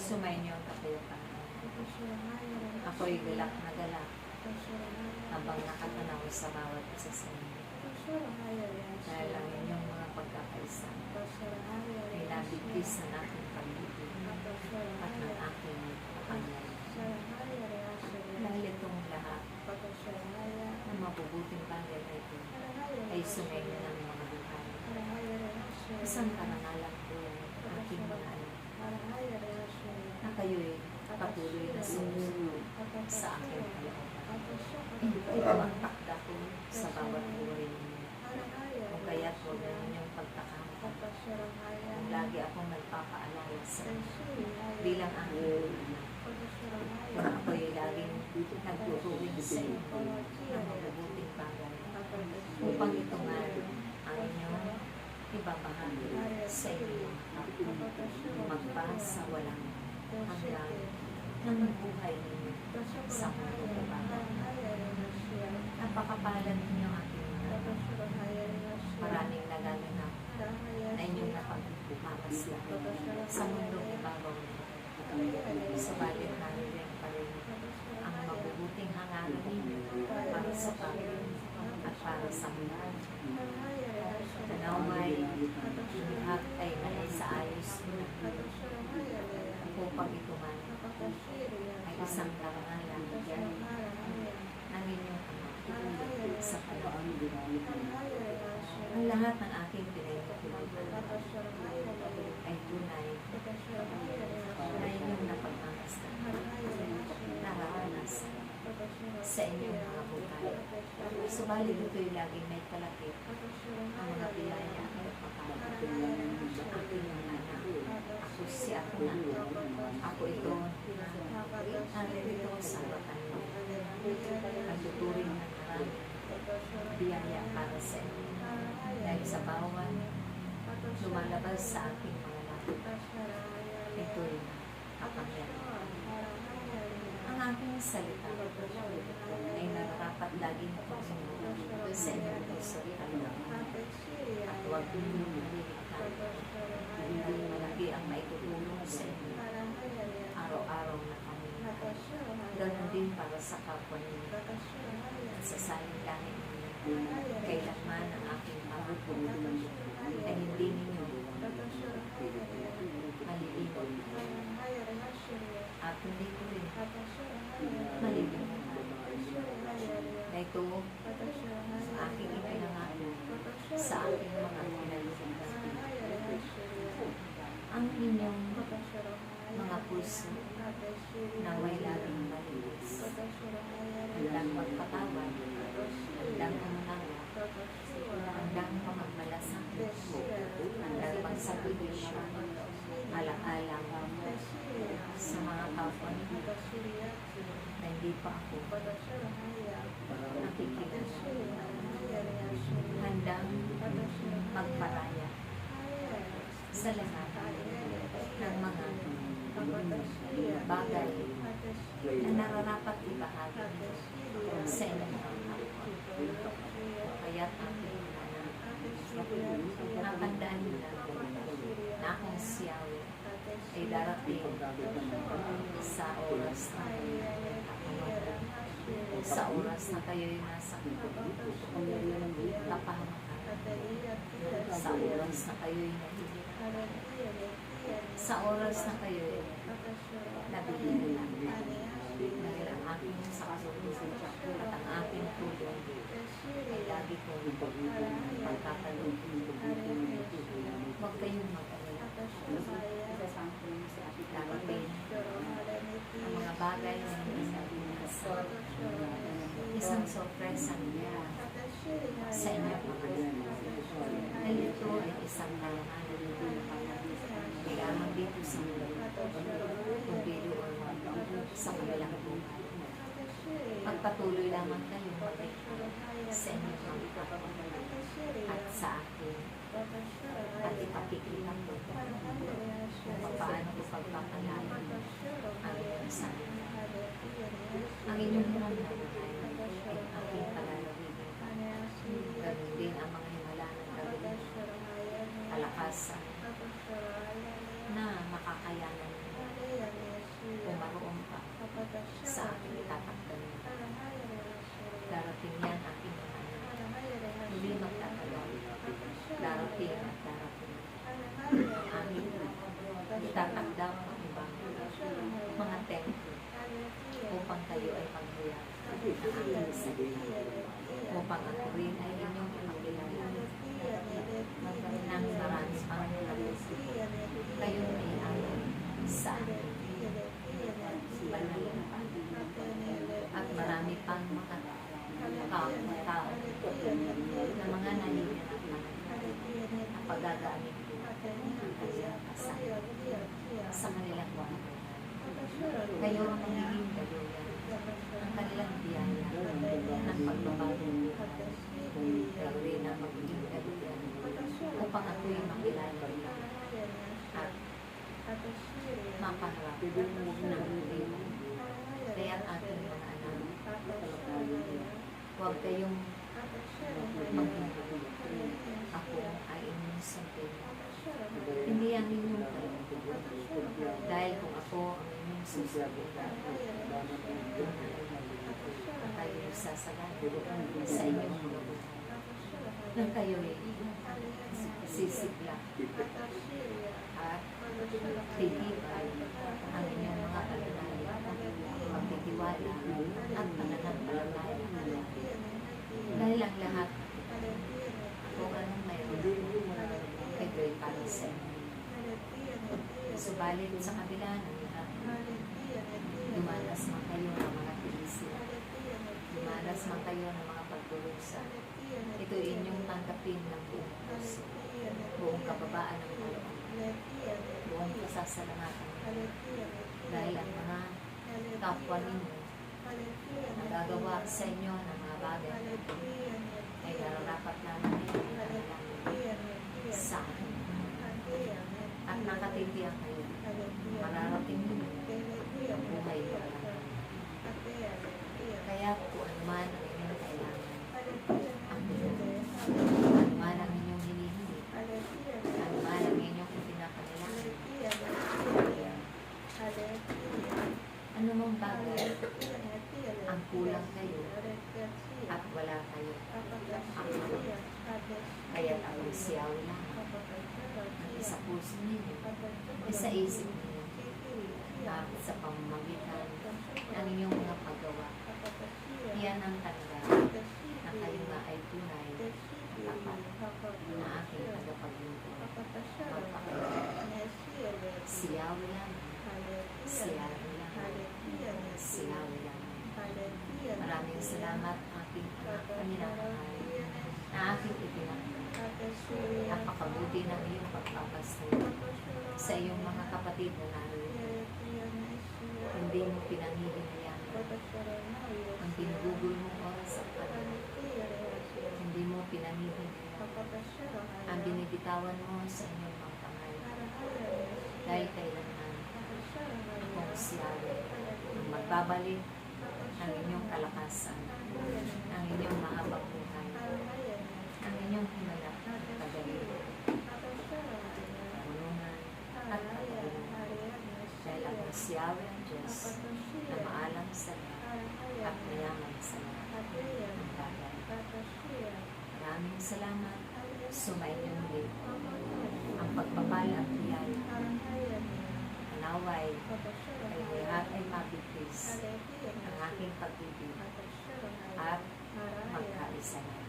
Sumainyo ang kapayapaan. Ako'y galak na galak habang nakatanaw sa bawat isa sa inyo. Dahil ang inyong mga pagkakaisa ay nabigkis ng aking pag-ibig at ng aking kapangyarihan. Dahil itong lahat ng mabubuting bagay na ito ay sumainyo ng mga buhay. Isang karangalan ko aking mga anak na kayo'y patuloy na sumusunod sa aking kalooban. Ito ang takda ko sa bawat buhay ninyo. Kung kaya't huwag na ninyong pagtakampan. Lagi akong nagpapaalala sa inyo bilang aking anak. Kung ako'y laging nagtutuwing sa inyo ng mabubuting bagay upang ito nga ang inyong ibabahagi sa inyong kapwa. Magpasa walang hanggang ng buhay ninyo sa mundo kapag. Napakapalad ninyo aking mga maraming nagaganap na inyong napagpapaslan sa mundong ibabaw nito. Subalit naroon pa rin ang mabubuting hangarin ninyo para sa pamilya at para sa mga. Nanaway, lahat ay naisaayos mo upang ito man ay isang karangalan ng inyong ama sa panahon. Ang lahat ng aking pinagpapilitan ay tunay na inyong napagmamasdan, nararanasan sa inyong mga buhay. Subalit ito'y laging may kalakip ang mga biyaya at pagkakas. Aking mga anak, ako si ako na. Ako ito na narito sa harapan mo. Pagtuturing ng marami biyaya para sa inyo. Dahil sa bawat lumalabas sa aking mga lapit, ito'y kapangyarihan. Ang aking salita ay nararapat laging pagsunod sa inyong puso at huwag ninyong naliligtan. Dahil malaki ang maitutulong sa inyo araw-araw na kami. Ganon din para sa kapwa ninyo at sa saling langit ninyo. Kailanman ang aking pangako ay hindi ninyo maliligon at hindi ko rin maliligon na ito sa aking ipinangako sa aking mga pinaliligtas. Ang inyong mga puso na may laging malinis, handang magpatawad, handang umunawa, handang mamagmalasakit, handang magsakripisyo, alang-alang sa mga kapwa na hindi pa ako nakikilala, handang magparaya sa lahat ng mga bagay na nararapat ibahagi sa inyong mga kapwa. Kaya't aking anak, natandaan nila na akong si Yahweh ay darating sa oras na kayo'y nasa kapahamakan, sa oras na kayo'y nahihilig, sa oras na kayo'y nabibigyan. Dahil ang aking sakasusunod at ang aking tulong ay lagi kong pagkakalog. Huwag kayong mag-alala. Darating ang mga bagay na hindi natin nasa isang sorpresa niya sa inyong mga anak. Dahil ito ay isang kalanganan kailangan dito sa mundo kung biro o sa kanilang buhay. Magpatuloy lamang kayo mag-ikot sa inyong mga kapwa at sa akin at ipakikita ko kung paano ko pagpapalaman ang inyong sarili. Ang inyong naramdaman ay aking palalawigin. Ganun din ang mga himala ng gabi, kalakasan na makakayanan kayo ay paghayag ng aking salita upang ako rin ay inyong ipakilala ng marami pang kayo ay ayon sa aking banal na at marami pang mga tao na mga nahihinap na pagagamit ko ang kanilang kasama sa kanilang buhay. Kayo ang magiging daluyan ang kanilang biyaya ng pagbabago. Kayo rin ang magiging daluyan upang ako'y makilala nila at mapaharap ng Diyos. Kaya ang aking mga anak, huwag kayong maghihintay. Ako ay inyong sabihin. Hindi ang inyong kayo. Dahil kung ako ang inyong sasabihin, ang kayo sasagat sa inyong gabutan. Nang kayo ay sisigla at titibay ang inyong mga kalinaya, pagtitiwala at pananampalataya. Dahil ang lahat kung anong mayroon ay gawin para sa inyo. Subalit sa kabila ng lahat, dumanas man kayo ng mga tiisin, dumanas man kayo ng mga pagdurusa. Ito inyong tanggapin ng buong puso, buong kababaan ng kalooban, buong pasasalamatan ninyo. Dahil ang mga kapwa ninyo nagagawa sa inyo ng mga bagay ay nararapat naman ninyo sa akin. At nakatitiyak kayo, mararating ninyo ang buhay ko lang. Kaya kung anuman ang inyong kailangan, ang inyong, anuman ang inyong hinihingi, anuman ang inyong pinakailangan, anumang bagay ang kulang kayo at wala kayo, kaya ang siyaw lang ang isa puso ninyo, isa isip ninyo, at sa pamamagitan ng inyong mga paggawa. Iyan ang tanda na kayo nga ay tunay at tapat na aking tagapaglingkod. Siyaw lang, siyaw lang, siyaw lang. Maraming salamat aking anak, kaminamahal, na aking ipinakita. Napakabuti ng iyong pagpapastay sa iyong mga kapatid na naroon. Hindi mo pinanghihinayan ang pinagugol mong oras sa kanila. Hindi mo pinanghihinayan ang binibitawan mo sa inyong mga kamay. Dahil kailanman akong siyawe ang magbabalik ang inyong kalakasan, ang inyong mahabang buhay, ang inyong himalak at kagalingan, kabulungan at kabulungan. Dahil ang siyawe ang Diyos na maalam sa lahat at mayaman sa lahat ng bagay. Maraming salamat. Sumayin muli ang pagpapala at biyaya. Naway ay lahat ay mabigis ang aking pag-ibig at magkaisa na.